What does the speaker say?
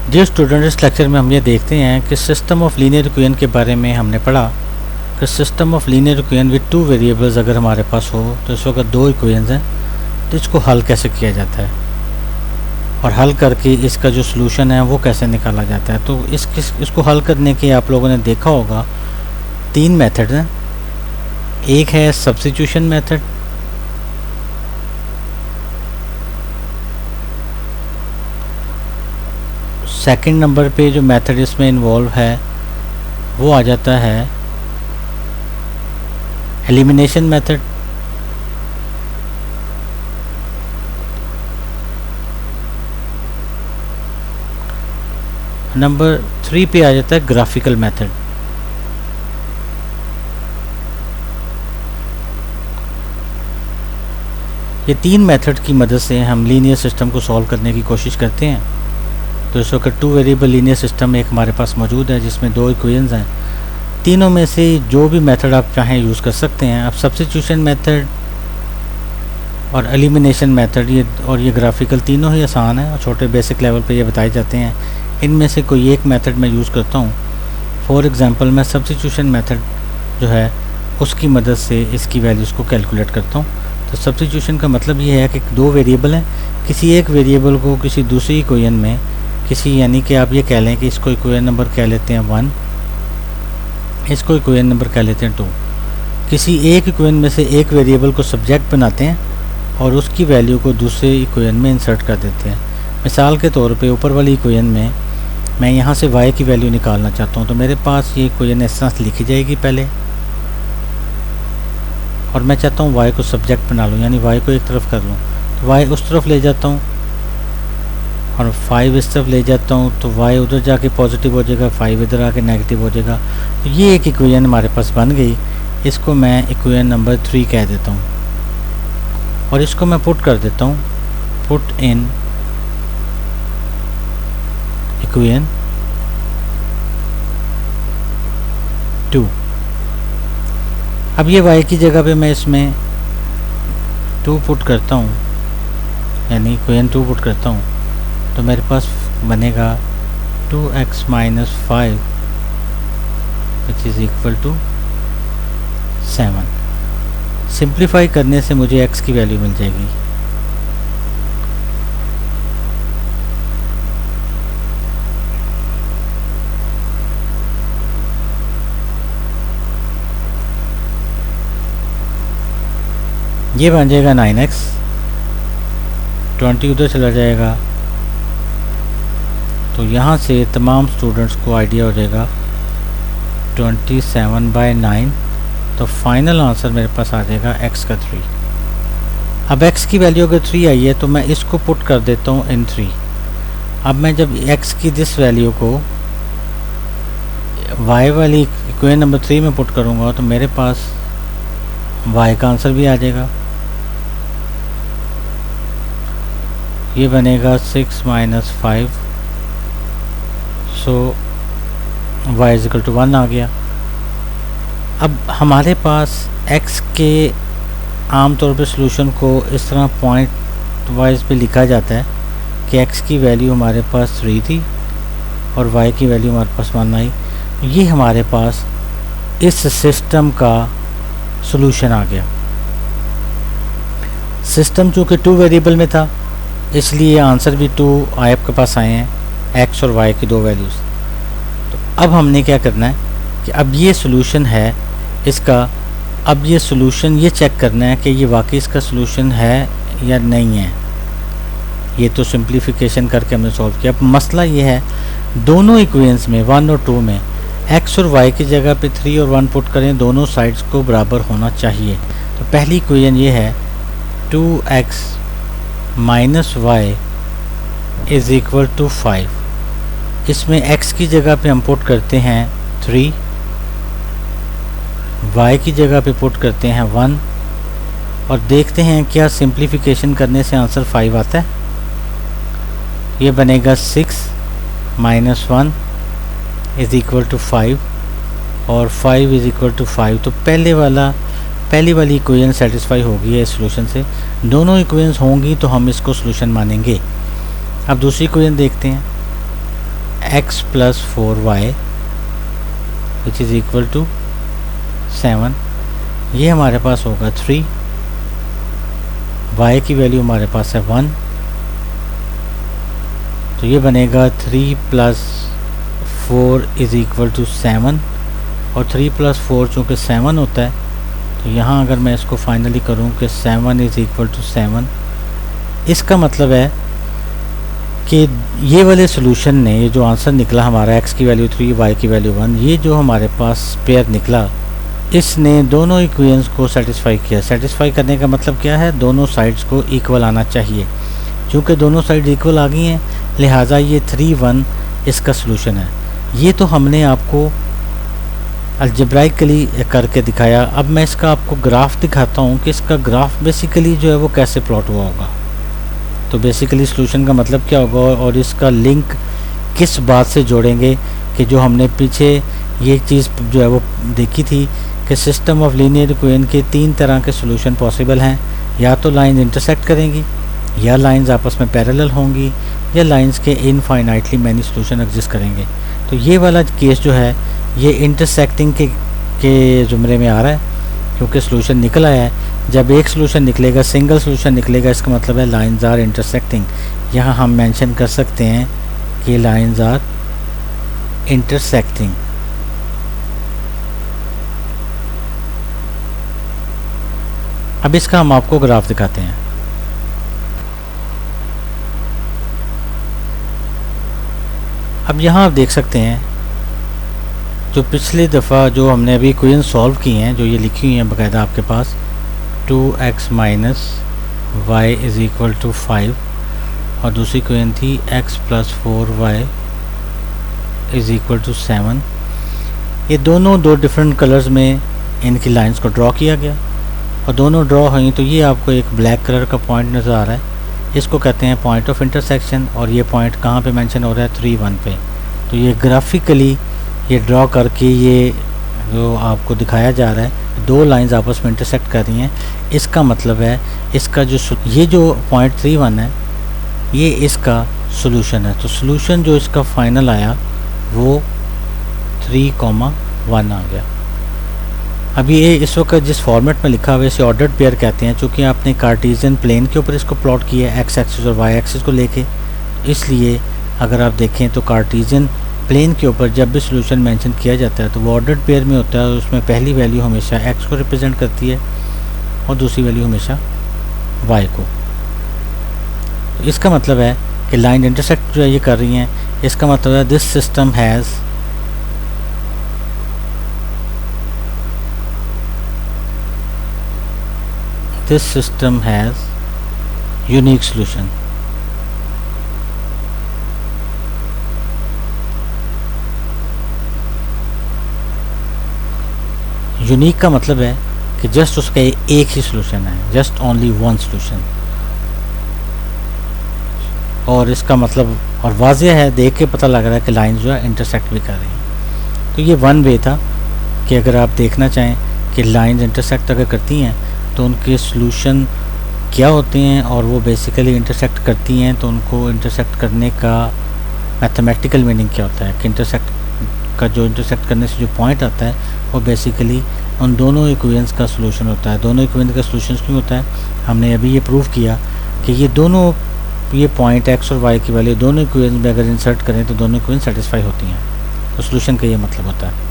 जी student, इस lecture में हम ये देखते हैं कि सिस्टम ऑफ लीनियर इक्वेशन के बारे में हमने पढ़ा कि system of linear equation with two variables अगर हमारे पास हो तो इस वक्त दो इक्वेशंस हैं, तो इसको हल कैसे किया जाता है और हल करके इसका जो सलूशन है वो कैसे निकाला जाता है। तो इसको हल करने के आप लोगों ने देखा होगा तीन मेथड हैं। एक है सब्स्टिट्यूशन मेथड, सेकंड नंबर पे जो मेथड इसमें इन्वॉल्व है वो आ जाता है एलिमिनेशन मेथड, नंबर 3 पे आ जाता है ग्राफिकल मेथड। ये तीन मेथड की मदद से हम लीनियर सिस्टम को सॉल्व करने की कोशिश करते हैं। तो इस वक्त टू वेरिएबल लीनियर सिस्टम एक हमारे पास मौजूद है जिसमें दो इक्वेशंस हैं। तीनों में से जो भी मेथड आप चाहें यूज़ कर सकते हैं। अब सब्स्टिट्यूशन मेथड और एलिमिनेशन मेथड ये ग्राफिकल तीनों ही आसान है और छोटे बेसिक लेवल पे ये बताए जाते हैं। इनमें से कोई एक मेथड मैं यूज़ करता हूँ। फॉर एग्ज़ाम्पल मैं सब्स्टिट्यूशन मेथड जो है उसकी मदद से इसकी वैल्यूज़ को कैलकुलेट करता हूँ। तो सब्स्टिट्यूशन का मतलब ये है कि दो वेरिएबल हैं, किसी एक वेरिएबल को किसी दूसरी इक्वेशन में यानी कि आप ये कह लें कि इसको इक्वेशन नंबर कह लेते हैं 1, इसको इक्वेशन नंबर कह लेते हैं 2। किसी एक इक्वेशन में से एक वेरिएबल को सब्जेक्ट बनाते हैं और उसकी वैल्यू को दूसरे इक्वेशन में इंसर्ट कर देते हैं। मिसाल के तौर पे ऊपर वाली इक्वेशन में मैं यहाँ से y की वैल्यू निकालना चाहता हूँ, तो मेरे पास ये इक्वेशन इस तरह लिखी जाएगी पहले, और मैं चाहता हूँ y को सब्जेक्ट बना लूँ, यानी y को एक तरफ कर लूँ। तो y उस तरफ ले जाता हूँ और 5 इस तरफ ले जाता हूँ, तो y उधर जाके पॉजिटिव हो जाएगा, 5 इधर आके नेगेटिव हो जाएगा। तो ये एक इक्वेशन हमारे पास बन गई। इसको मैं इक्वेशन नंबर 3 कह देता हूँ और इसको मैं पुट कर देता हूँ, पुट इन इक्वेशन 2। अब ये y की जगह पे मैं इसमें 2 पुट करता हूँ, यानी इक्वेशन 2 पुट करता हूँ, तो मेरे पास बनेगा 2x minus 5 which is equal to 7। Simplify करने से मुझे x की वैल्यू मिल जाएगी। ये बन जाएगा 9x, 20 उधर चला जाएगा, तो यहाँ से तमाम स्टूडेंट्स को आइडिया हो जाएगा 27/9। तो फाइनल आंसर मेरे पास आ जाएगा x का 3। अब x की वैल्यू अगर 3 आई है तो मैं इसको पुट कर देता हूँ इन 3। अब मैं जब x की दिस वैल्यू को y वाली इक्वेशन नंबर 3 में पुट करूँगा तो मेरे पास y का आंसर भी आ जाएगा। ये बनेगा 6 minus 5, so y is equal to 1 आ गया। अब हमारे पास x के आम तौर पे सलूशन को इस तरह पॉइंट वाइज पे लिखा जाता है कि x की वैल्यू हमारे पास 3 थी और y की वैल्यू हमारे पास 1 आई। ये हमारे पास इस सिस्टम का सलूशन आ गया। सिस्टम चूँकि 2 वेरिएबल में था इसलिए आंसर भी 2 आपके पास आए हैं, x और y की दो वैल्यूज़। तो अब हमने क्या करना है कि अब ये सलूशन है इसका, अब ये सलूशन ये चेक करना है कि ये वाकई इसका सलूशन है या नहीं है। ये तो सिंप्लीफिकेशन करके हमने सॉल्व किया। अब मसला ये है दोनों इक्वेशंस में 1 और 2 में x और y की जगह पे 3 और 1 पुट करें, दोनों साइड्स को बराबर होना चाहिए। तो पहली इक्वेशन ये है 2x minus y is equal to 5। इसमें x की जगह पे हम पुट करते हैं 3, y की जगह पे पुट करते हैं 1 और देखते हैं क्या सिंप्लीफिकेशन करने से आंसर 5 आता है। ये बनेगा 6 माइनस 1 इज़ इक्वल टू 5 और 5 इज़ इक्वल टू 5। तो पहली वाली इक्वेशन सेटिस्फाई होगी है इस सॉल्यूशन से। दोनों इक्वेशंस होंगी तो हम इसको सॉल्यूशन मानेंगे। अब दूसरी इक्वेशन देखते हैं। x plus 4y which is equal to 7, ये हमारे पास होगा 3, y की वैल्यू हमारे पास है 1, तो ये बनेगा 3 प्लस 4 इज़ इक्वल टू 7, और 3 प्लस 4 चूँकि 7 होता है, तो यहाँ अगर मैं इसको फाइनली करूँ कि 7 इज़ इक्वल टू 7, इसका मतलब है कि ये वाले सोल्यूशन ने, ये जो आंसर निकला हमारा x की वैल्यू 3 y की वैल्यू 1, ये जो हमारे पास पेयर निकला, इसने दोनों इक्वेशंस को सेटिस्फाई किया। सेटिस्फाई करने का मतलब क्या है, दोनों साइड्स को इक्वल आना चाहिए। क्योंकि दोनों साइड इक्वल आ गई हैं, लिहाजा ये 3 1 इसका सोल्यूशन है। ये तो हमने आपको अलजेब्राइकली करके दिखाया। अब मैं इसका आपको ग्राफ दिखाता हूँ कि इसका ग्राफ बेसिकली जो है वो कैसे प्लॉट हुआ होगा। तो बेसिकली सॉल्यूशन का मतलब क्या होगा और इसका लिंक किस बात से जोड़ेंगे कि जो हमने पीछे ये चीज़ जो है वो देखी थी कि सिस्टम ऑफ लीनियर इक्वेशन के 3 तरह के सॉल्यूशन पॉसिबल हैं। या तो लाइन इंटरसेक्ट करेंगी, या लाइंस आपस में पैरेलल होंगी, या लाइंस के इनफाइनाइटली मैनी सॉल्यूशन एग्जिस्ट करेंगे। तो ये वाला केस जो है ये इंटरसेक्टिंग के ज़ुमरे में आ रहा है, क्योंकि सॉल्यूशन निकल आया है। जब एक सॉल्यूशन निकलेगा, सिंगल सॉल्यूशन निकलेगा, इसका मतलब है लाइंस आर इंटरसेक्टिंग। यहाँ हम मेंशन कर सकते हैं कि लाइंस आर इंटरसेक्टिंग। अब इसका हम आपको ग्राफ दिखाते हैं। अब यहाँ आप देख सकते हैं जो पिछली दफ़ा जो हमने अभी इक्वेशन सॉल्व की हैं, जो ये लिखी हुई हैं बाकायदा आपके पास, 2x minus y is equal to 5, और दूसरी इक्वेशन थी x plus 4y is equal to 7। ये दोनों दो डिफरेंट कलर्स में इनकी लाइंस को ड्रॉ किया गया, और दोनों ड्रॉ हुई तो ये आपको एक ब्लैक कलर का पॉइंट नज़र आ रहा है। इसको कहते हैं पॉइंट ऑफ इंटरसेक्शन, और ये पॉइंट कहाँ पे मेंशन हो रहा है, 3 1 पे। तो ये ग्राफिकली ये ड्रॉ करके ये जो आपको दिखाया जा रहा है, दो लाइंस आपस में इंटरसेक्ट कर रही हैं। इसका मतलब है इसका जो ये जो पॉइंट 3 1 है, ये इसका सोल्यूशन है। तो सोल्यूशन जो इसका फाइनल आया वो 3,1 आ गया। अभी ये इस वक्त जिस फॉर्मेट में लिखा हुआ है इसे ऑर्डर्ड पेयर कहते हैं, चूँकि आपने कार्टेशियन प्लेन के ऊपर इसको प्लॉट किया है, एक्स एक्सिस और वाई एक्सिस को लेके। इसलिए अगर आप देखें तो कार्टेशियन प्लेन के ऊपर जब भी सोल्यूशन मेंशन किया जाता है तो वो ऑर्डर्ड पेयर में होता है, और उसमें पहली वैल्यू हमेशा एक्स को रिप्रेजेंट करती है और दूसरी वैल्यू हमेशा वाई को। तो इसका मतलब है कि लाइन इंटरसेक्ट जो है ये कर रही हैं। इसका मतलब है this system has unique solution. Unique का मतलब है कि जस्ट उसका एक ही सोल्यूशन है, जस्ट ओनली वन सोल्यूशन। और इसका मतलब और वाज़ेह है, देख के पता लग रहा है कि लाइन जो है इंटरसेक्ट भी कर रही हैं। तो ये वन वे था कि अगर आप देखना चाहें कि लाइंस इंटरसेक्ट अगर करती हैं तो उनके सोल्यूशन क्या होते हैं, और वो बेसिकली इंटरसेक्ट करती हैं तो उनको इंटरसेक्ट करने का मैथमेटिकल मीनिंग क्या होता है, कि इंटरसेक्ट का जो इंटरसेक्ट करने से जो पॉइंट आता है वो बेसिकली उन दोनों इक्वेशंस का सोल्यूशन होता है। दोनों इक्वेशंस का सोल्यूशन क्यों होता है, हमने अभी ये प्रूव किया कि ये दोनों ये पॉइंट एक्स और वाई की वैल्यू दोनों इक्वेशन में अगर इंसर्ट करें तो दोनों इक्वेशन सेटिस्फाई होती हैं। तो सोल्यूशन का ये मतलब होता है।